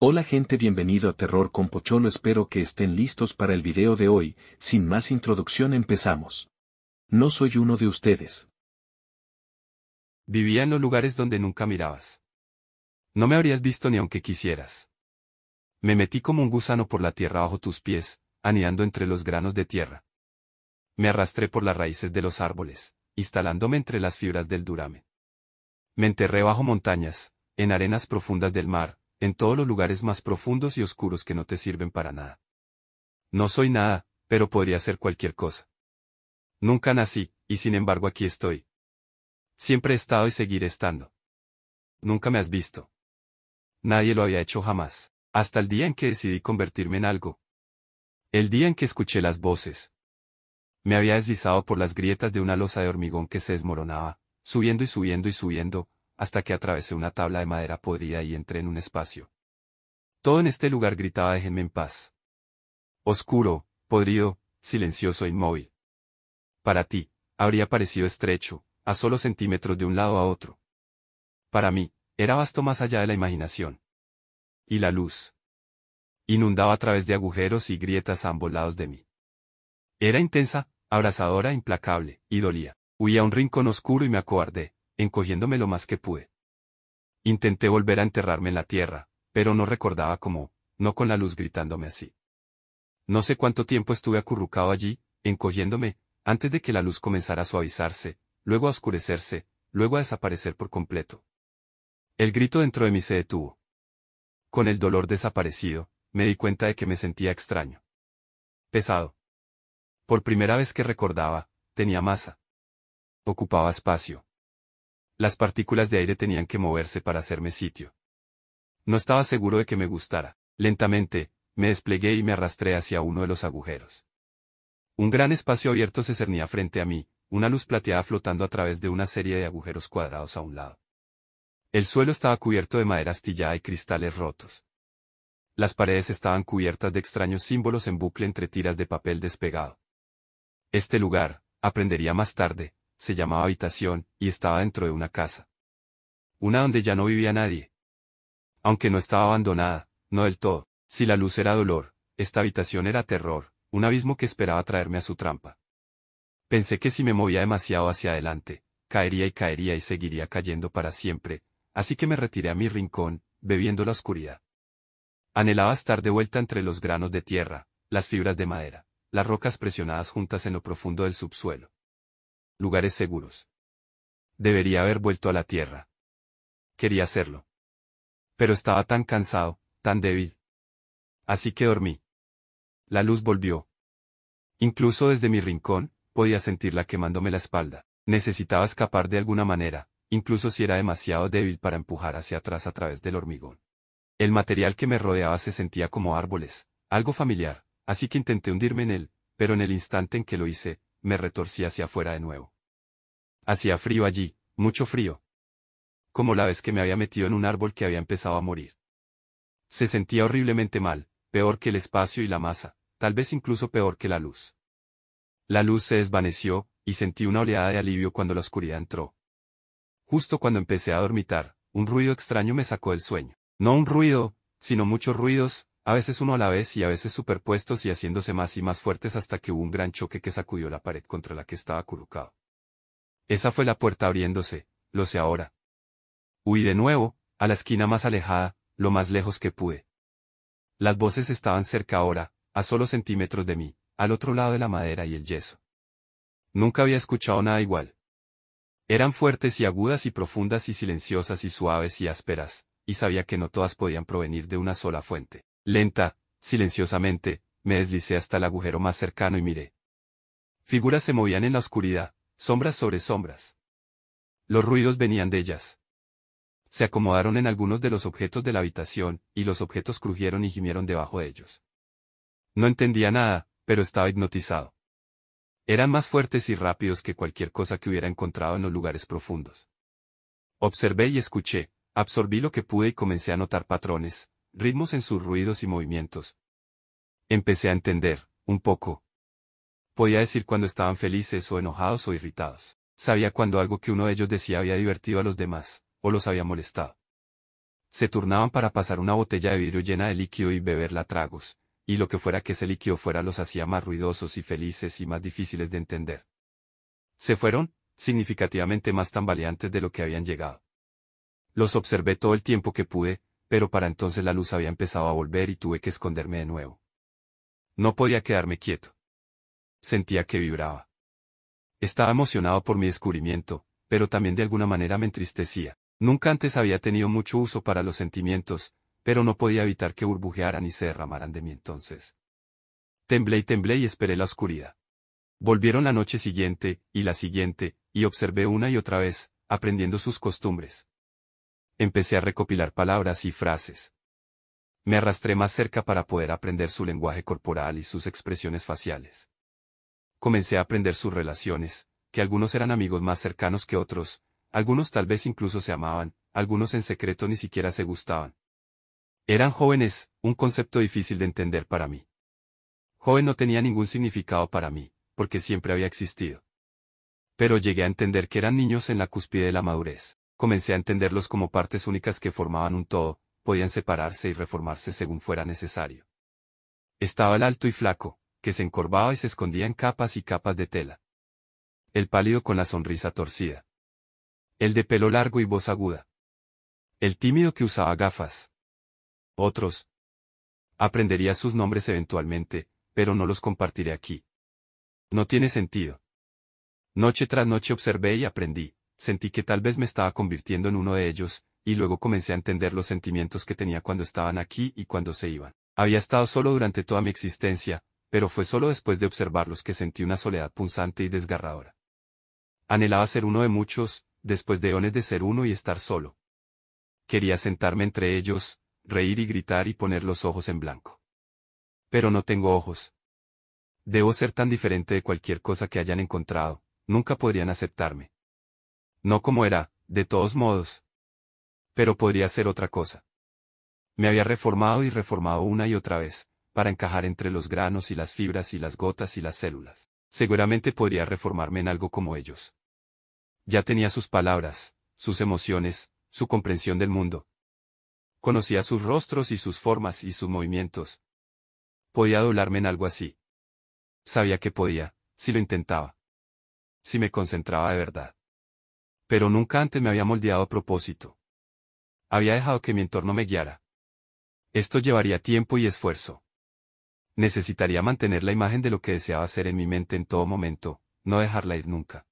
Hola gente, bienvenido a Terror con Pocholo, espero que estén listos para el video de hoy. Sin más introducción empezamos. No soy uno de ustedes. Vivía en los lugares donde nunca mirabas. No me habrías visto ni aunque quisieras. Me metí como un gusano por la tierra bajo tus pies, anidando entre los granos de tierra. Me arrastré por las raíces de los árboles, instalándome entre las fibras del duramen. Me enterré bajo montañas, en arenas profundas del mar, en todos los lugares más profundos y oscuros que no te sirven para nada. No soy nada, pero podría ser cualquier cosa. Nunca nací, y sin embargo aquí estoy. Siempre he estado y seguiré estando. Nunca me has visto. Nadie lo había hecho jamás, hasta el día en que decidí convertirme en algo. El día en que escuché las voces. Me había deslizado por las grietas de una losa de hormigón que se desmoronaba, subiendo y subiendo y subiendo, hasta que atravesé una tabla de madera podrida y entré en un espacio. Todo en este lugar gritaba: déjenme en paz. Oscuro, podrido, silencioso e inmóvil. Para ti, habría parecido estrecho, a solo centímetros de un lado a otro. Para mí, era vasto más allá de la imaginación. Y la luz inundaba a través de agujeros y grietas a ambos lados de mí. Era intensa, abrasadora, implacable, y dolía. Huí a un rincón oscuro y me acobardé, encogiéndome lo más que pude. Intenté volver a enterrarme en la tierra, pero no recordaba cómo, no con la luz gritándome así. No sé cuánto tiempo estuve acurrucado allí, encogiéndome, antes de que la luz comenzara a suavizarse, luego a oscurecerse, luego a desaparecer por completo. El grito dentro de mí se detuvo. Con el dolor desaparecido, me di cuenta de que me sentía extraño. Pesado. Por primera vez que recordaba, tenía masa. Ocupaba espacio. Las partículas de aire tenían que moverse para hacerme sitio. No estaba seguro de que me gustara. Lentamente, me desplegué y me arrastré hacia uno de los agujeros. Un gran espacio abierto se cernía frente a mí, una luz plateada flotando a través de una serie de agujeros cuadrados a un lado. El suelo estaba cubierto de madera astillada y cristales rotos. Las paredes estaban cubiertas de extraños símbolos en bucle entre tiras de papel despegado. Este lugar, aprendería más tarde, se llamaba habitación, y estaba dentro de una casa. Una donde ya no vivía nadie. Aunque no estaba abandonada, no del todo. Si la luz era dolor, esta habitación era terror, un abismo que esperaba traerme a su trampa. Pensé que si me movía demasiado hacia adelante, caería y seguiría cayendo para siempre, así que me retiré a mi rincón, bebiendo la oscuridad. Anhelaba estar de vuelta entre los granos de tierra, las fibras de madera, las rocas presionadas juntas en lo profundo del subsuelo. Lugares seguros. Debería haber vuelto a la tierra. Quería hacerlo. Pero estaba tan cansado, tan débil. Así que dormí. La luz volvió. Incluso desde mi rincón, podía sentirla quemándome la espalda. Necesitaba escapar de alguna manera, incluso si era demasiado débil para empujar hacia atrás a través del hormigón. El material que me rodeaba se sentía como árboles, algo familiar, así que intenté hundirme en él, pero en el instante en que lo hice, me retorcí hacia afuera de nuevo. Hacía frío allí, mucho frío. Como la vez que me había metido en un árbol que había empezado a morir. Se sentía horriblemente mal, peor que el espacio y la masa, tal vez incluso peor que la luz. La luz se desvaneció, y sentí una oleada de alivio cuando la oscuridad entró. Justo cuando empecé a dormitar, un ruido extraño me sacó del sueño. No un ruido, sino muchos ruidos, a veces uno a la vez y a veces superpuestos y haciéndose más y más fuertes hasta que hubo un gran choque que sacudió la pared contra la que estaba acurrucado. Esa fue la puerta abriéndose, lo sé ahora. Huí de nuevo, a la esquina más alejada, lo más lejos que pude. Las voces estaban cerca ahora, a solo centímetros de mí, al otro lado de la madera y el yeso. Nunca había escuchado nada igual. Eran fuertes y agudas y profundas y silenciosas y suaves y ásperas, y sabía que no todas podían provenir de una sola fuente. Lenta, silenciosamente, me deslicé hasta el agujero más cercano y miré. Figuras se movían en la oscuridad, sombras sobre sombras. Los ruidos venían de ellas. Se acomodaron en algunos de los objetos de la habitación, y los objetos crujieron y gimieron debajo de ellos. No entendía nada, pero estaba hipnotizado. Eran más fuertes y rápidos que cualquier cosa que hubiera encontrado en los lugares profundos. Observé y escuché, absorbí lo que pude y comencé a notar patrones, ritmos en sus ruidos y movimientos. Empecé a entender, un poco. Podía decir cuando estaban felices o enojados o irritados. Sabía cuando algo que uno de ellos decía había divertido a los demás, o los había molestado. Se turnaban para pasar una botella de vidrio llena de líquido y beberla a tragos, y lo que fuera que ese líquido fuera los hacía más ruidosos y felices y más difíciles de entender. Se fueron, significativamente más tambaleantes de lo que habían llegado. Los observé todo el tiempo que pude, pero para entonces la luz había empezado a volver y tuve que esconderme de nuevo. No podía quedarme quieto. Sentía que vibraba. Estaba emocionado por mi descubrimiento, pero también de alguna manera me entristecía. Nunca antes había tenido mucho uso para los sentimientos, pero no podía evitar que burbujearan y se derramaran de mí entonces. Temblé y esperé la oscuridad. Volvieron la noche siguiente, y la siguiente, y observé una y otra vez, aprendiendo sus costumbres. Empecé a recopilar palabras y frases. Me arrastré más cerca para poder aprender su lenguaje corporal y sus expresiones faciales. Comencé a aprender sus relaciones, que algunos eran amigos más cercanos que otros, algunos tal vez incluso se amaban, algunos en secreto ni siquiera se gustaban. Eran jóvenes, un concepto difícil de entender para mí. Joven no tenía ningún significado para mí, porque siempre había existido. Pero llegué a entender que eran niños en la cúspide de la madurez. Comencé a entenderlos como partes únicas que formaban un todo, podían separarse y reformarse según fuera necesario. Estaba el alto y flaco, que se encorvaba y se escondía en capas y capas de tela. El pálido con la sonrisa torcida. El de pelo largo y voz aguda. El tímido que usaba gafas. Otros. Aprendería sus nombres eventualmente, pero no los compartiré aquí. No tiene sentido. Noche tras noche observé y aprendí, sentí que tal vez me estaba convirtiendo en uno de ellos, y luego comencé a entender los sentimientos que tenía cuando estaban aquí y cuando se iban. Había estado solo durante toda mi existencia, pero fue solo después de observarlos que sentí una soledad punzante y desgarradora. Anhelaba ser uno de muchos, después de eones de ser uno y estar solo. Quería sentarme entre ellos, reír y gritar y poner los ojos en blanco. Pero no tengo ojos. Debo ser tan diferente de cualquier cosa que hayan encontrado, nunca podrían aceptarme. No como era, de todos modos. Pero podría ser otra cosa. Me había reformado y reformado una y otra vez, para encajar entre los granos y las fibras y las gotas y las células. Seguramente podría reformarme en algo como ellos. Ya tenía sus palabras, sus emociones, su comprensión del mundo. Conocía sus rostros y sus formas y sus movimientos. Podía doblarme en algo así. Sabía que podía, si lo intentaba. Si me concentraba de verdad. Pero nunca antes me había moldeado a propósito. Había dejado que mi entorno me guiara. Esto llevaría tiempo y esfuerzo. Necesitaría mantener la imagen de lo que deseaba hacer en mi mente en todo momento, no dejarla ir nunca.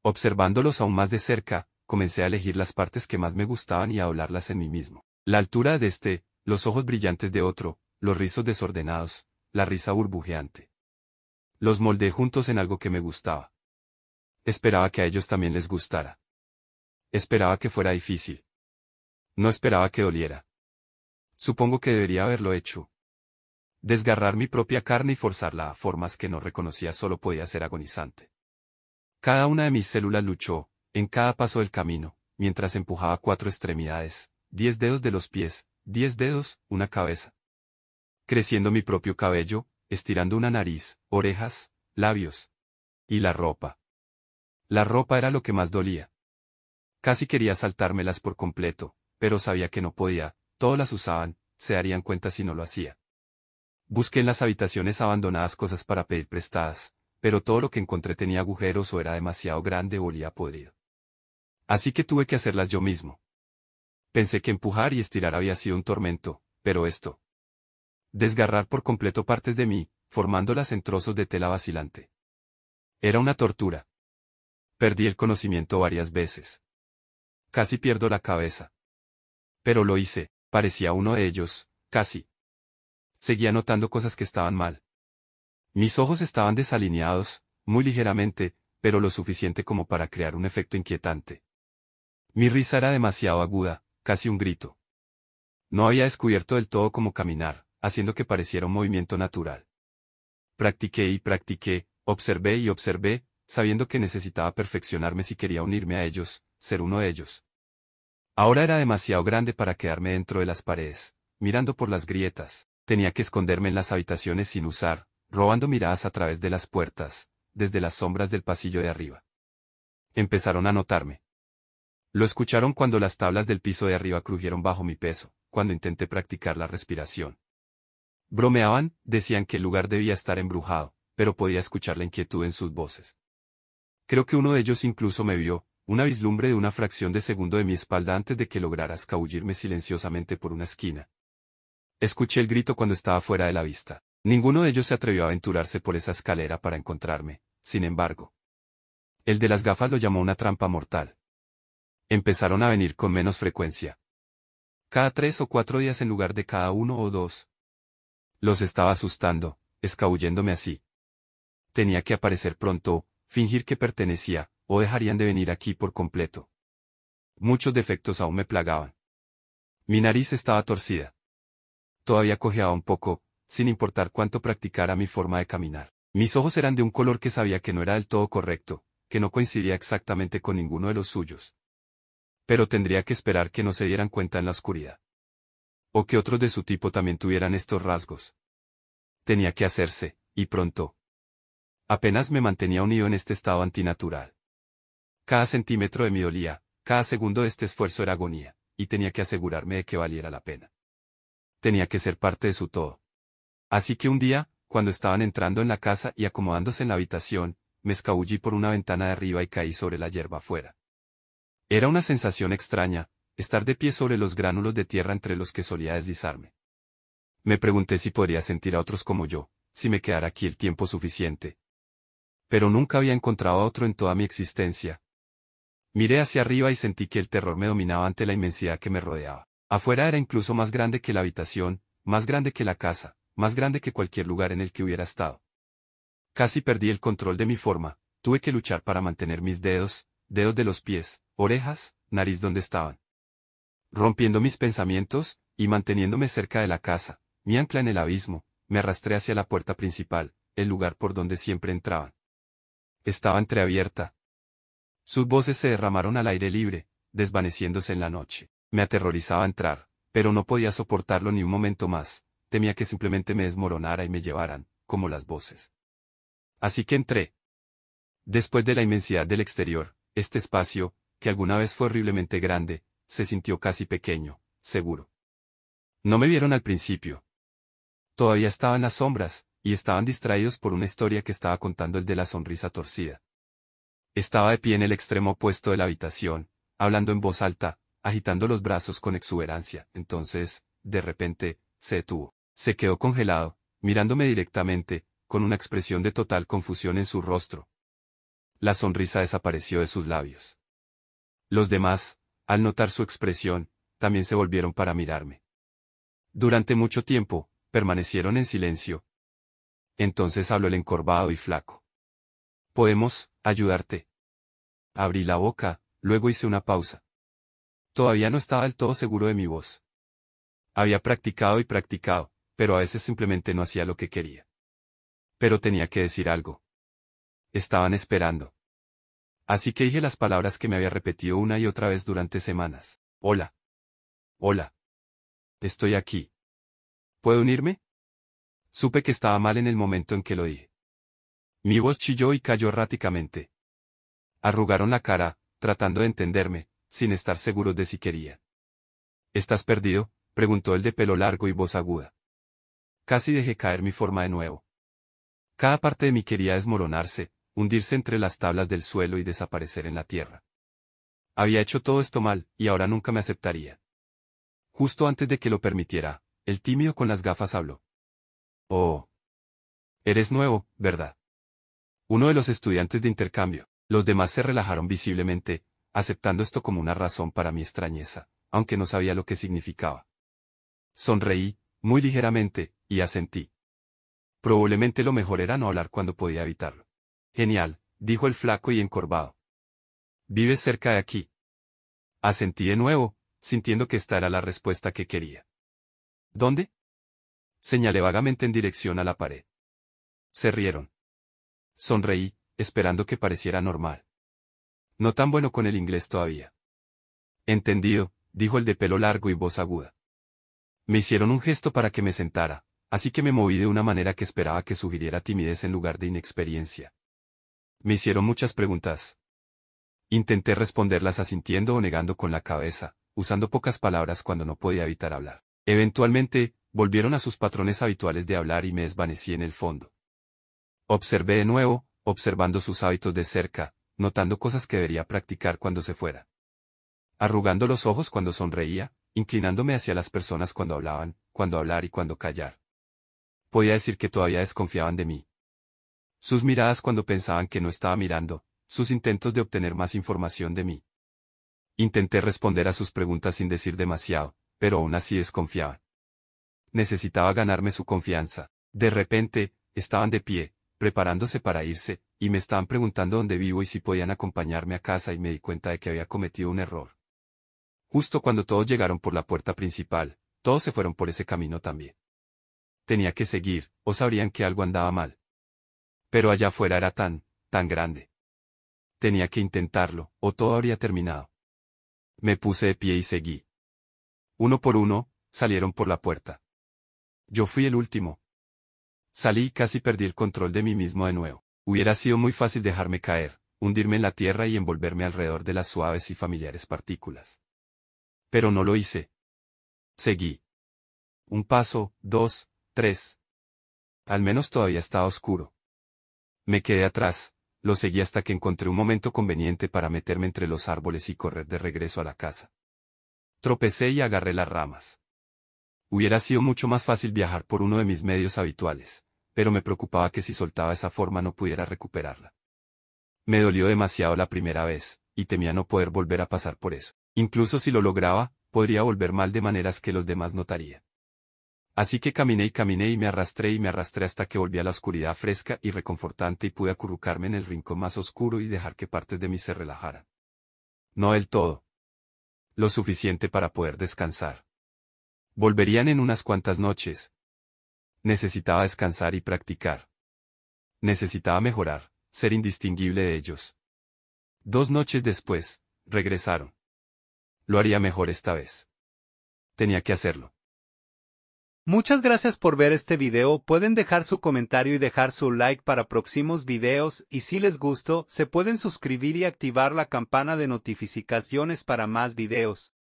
Observándolos aún más de cerca, comencé a elegir las partes que más me gustaban y a doblarlas en mí mismo. La altura de este, los ojos brillantes de otro, los rizos desordenados, la risa burbujeante. Los moldeé juntos en algo que me gustaba. Esperaba que a ellos también les gustara. Esperaba que fuera difícil. No esperaba que doliera. Supongo que debería haberlo hecho. Desgarrar mi propia carne y forzarla a formas que no reconocía solo podía ser agonizante. Cada una de mis células luchó, en cada paso del camino, mientras empujaba 4 extremidades, 10 dedos de los pies, 10 dedos, una cabeza. Creciendo mi propio cabello, estirando una nariz, orejas, labios. Y la ropa. La ropa era lo que más dolía. Casi quería saltármelas por completo, pero sabía que no podía, todos las usaban, se darían cuenta si no lo hacía. Busqué en las habitaciones abandonadas cosas para pedir prestadas, pero todo lo que encontré tenía agujeros o era demasiado grande o olía podrido. Así que tuve que hacerlas yo mismo. Pensé que empujar y estirar había sido un tormento, pero esto. Desgarrar por completo partes de mí, formándolas en trozos de tela vacilante. Era una tortura. Perdí el conocimiento varias veces. Casi pierdo la cabeza. Pero lo hice, parecía uno de ellos, casi. Seguía notando cosas que estaban mal. Mis ojos estaban desalineados, muy ligeramente, pero lo suficiente como para crear un efecto inquietante. Mi risa era demasiado aguda, casi un grito. No había descubierto del todo cómo caminar, haciendo que pareciera un movimiento natural. Practiqué y practiqué, observé y observé, sabiendo que necesitaba perfeccionarme si quería unirme a ellos, ser uno de ellos. Ahora era demasiado grande para quedarme dentro de las paredes, mirando por las grietas. Tenía que esconderme en las habitaciones sin usar, robando miradas a través de las puertas, desde las sombras del pasillo de arriba. Empezaron a notarme. Lo escucharon cuando las tablas del piso de arriba crujieron bajo mi peso, cuando intenté practicar la respiración. Bromeaban, decían que el lugar debía estar embrujado, pero podía escuchar la inquietud en sus voces. Creo que uno de ellos incluso me vio, una vislumbre de una fracción de segundo de mi espalda antes de que lograra escabullirme silenciosamente por una esquina. Escuché el grito cuando estaba fuera de la vista. Ninguno de ellos se atrevió a aventurarse por esa escalera para encontrarme, sin embargo. El de las gafas lo llamó una trampa mortal. Empezaron a venir con menos frecuencia. Cada 3 o 4 días en lugar de cada 1 o 2. Los estaba asustando, escabulléndome así. Tenía que aparecer pronto, fingir que pertenecía, o dejarían de venir aquí por completo. Muchos defectos aún me plagaban. Mi nariz estaba torcida. Todavía cojeaba un poco, sin importar cuánto practicara mi forma de caminar. Mis ojos eran de un color que sabía que no era del todo correcto, que no coincidía exactamente con ninguno de los suyos. Pero tendría que esperar que no se dieran cuenta en la oscuridad. O que otros de su tipo también tuvieran estos rasgos. Tenía que hacerse, y pronto. Apenas me mantenía unido en este estado antinatural. Cada centímetro de mí dolía, cada segundo de este esfuerzo era agonía, y tenía que asegurarme de que valiera la pena. Tenía que ser parte de su todo. Así que un día, cuando estaban entrando en la casa y acomodándose en la habitación, me escabullí por una ventana de arriba y caí sobre la hierba afuera. Era una sensación extraña, estar de pie sobre los gránulos de tierra entre los que solía deslizarme. Me pregunté si podría sentir a otros como yo, si me quedara aquí el tiempo suficiente. Pero nunca había encontrado a otro en toda mi existencia. Miré hacia arriba y sentí que el terror me dominaba ante la inmensidad que me rodeaba. Afuera era incluso más grande que la habitación, más grande que la casa, más grande que cualquier lugar en el que hubiera estado. Casi perdí el control de mi forma, tuve que luchar para mantener mis dedos de los pies, orejas, nariz donde estaban. Rompiendo mis pensamientos, y manteniéndome cerca de la casa, mi ancla en el abismo, me arrastré hacia la puerta principal, el lugar por donde siempre entraban. Estaba entreabierta. Sus voces se derramaron al aire libre, desvaneciéndose en la noche. Me aterrorizaba entrar, pero no podía soportarlo ni un momento más, temía que simplemente me desmoronara y me llevaran, como las voces. Así que entré. Después de la inmensidad del exterior, este espacio, que alguna vez fue horriblemente grande, se sintió casi pequeño, seguro. No me vieron al principio. Todavía estaban las sombras, y estaban distraídos por una historia que estaba contando el de la sonrisa torcida. Estaba de pie en el extremo opuesto de la habitación, hablando en voz alta, agitando los brazos con exuberancia. Entonces, de repente, se detuvo. Se quedó congelado, mirándome directamente, con una expresión de total confusión en su rostro. La sonrisa desapareció de sus labios. Los demás, al notar su expresión, también se volvieron para mirarme. Durante mucho tiempo, permanecieron en silencio. Entonces habló el encorvado y flaco. ¿Podemos ayudarte? Abrí la boca, luego hice una pausa. Todavía no estaba del todo seguro de mi voz. Había practicado y practicado, pero a veces simplemente no hacía lo que quería. Pero tenía que decir algo. Estaban esperando. Así que dije las palabras que me había repetido una y otra vez durante semanas. Hola. Hola. Estoy aquí. ¿Puedo unirme? Supe que estaba mal en el momento en que lo dije. Mi voz chilló y cayó erráticamente. Arrugaron la cara, tratando de entenderme, sin estar seguros de si quería. ¿Estás perdido?, preguntó el de pelo largo y voz aguda. Casi dejé caer mi forma de nuevo. Cada parte de mí quería desmoronarse, hundirse entre las tablas del suelo y desaparecer en la tierra. Había hecho todo esto mal, y ahora nunca me aceptaría. Justo antes de que lo permitiera, el tímido con las gafas habló. Oh. Eres nuevo, ¿verdad? Uno de los estudiantes de intercambio. Los demás se relajaron visiblemente, aceptando esto como una razón para mi extrañeza, aunque no sabía lo que significaba. Sonreí, muy ligeramente, y asentí. Probablemente lo mejor era no hablar cuando podía evitarlo. Genial, dijo el flaco y encorvado. ¿Vives cerca de aquí? Asentí de nuevo, sintiendo que esta era la respuesta que quería. ¿Dónde? Señalé vagamente en dirección a la pared. Se rieron. Sonreí, esperando que pareciera normal. No tan bueno con el inglés todavía. Entendido, dijo el de pelo largo y voz aguda. Me hicieron un gesto para que me sentara, así que me moví de una manera que esperaba que sugiriera timidez en lugar de inexperiencia. Me hicieron muchas preguntas. Intenté responderlas asintiendo o negando con la cabeza, usando pocas palabras cuando no podía evitar hablar. Eventualmente, volvieron a sus patrones habituales de hablar y me desvanecí en el fondo. Observé de nuevo, observando sus hábitos de cerca, notando cosas que debería practicar cuando se fuera. Arrugando los ojos cuando sonreía, inclinándome hacia las personas cuando hablaban, cuando hablar y cuando callar. Podía decir que todavía desconfiaban de mí. Sus miradas cuando pensaban que no estaba mirando, sus intentos de obtener más información de mí. Intenté responder a sus preguntas sin decir demasiado, pero aún así desconfiaban. Necesitaba ganarme su confianza. De repente, estaban de pie, preparándose para irse, y me estaban preguntando dónde vivo y si podían acompañarme a casa y me di cuenta de que había cometido un error. Justo cuando todos llegaron por la puerta principal, todos se fueron por ese camino también. Tenía que seguir, o sabrían que algo andaba mal. Pero allá afuera era tan grande. Tenía que intentarlo, o todo habría terminado. Me puse de pie y seguí. Uno por uno, salieron por la puerta. Yo fui el último. Salí y casi perdí el control de mí mismo de nuevo. Hubiera sido muy fácil dejarme caer, hundirme en la tierra y envolverme alrededor de las suaves y familiares partículas. Pero no lo hice. Seguí. Un paso, 2, 3. Al menos todavía estaba oscuro. Me quedé atrás, lo seguí hasta que encontré un momento conveniente para meterme entre los árboles y correr de regreso a la casa. Tropecé y agarré las ramas. Hubiera sido mucho más fácil viajar por uno de mis medios habituales, pero me preocupaba que si soltaba esa forma no pudiera recuperarla. Me dolió demasiado la primera vez, y temía no poder volver a pasar por eso. Incluso si lo lograba, podría volver mal de maneras que los demás notarían. Así que caminé y me arrastré hasta que volví a la oscuridad fresca y reconfortante y pude acurrucarme en el rincón más oscuro y dejar que partes de mí se relajaran. No del todo. Lo suficiente para poder descansar. Volverían en unas cuantas noches. Necesitaba descansar y practicar. Necesitaba mejorar, ser indistinguible de ellos. 2 noches después, regresaron. Lo haría mejor esta vez. Tenía que hacerlo. Muchas gracias por ver este video, pueden dejar su comentario y dejar su like para próximos videos, y si les gustó, se pueden suscribir y activar la campana de notificaciones para más videos.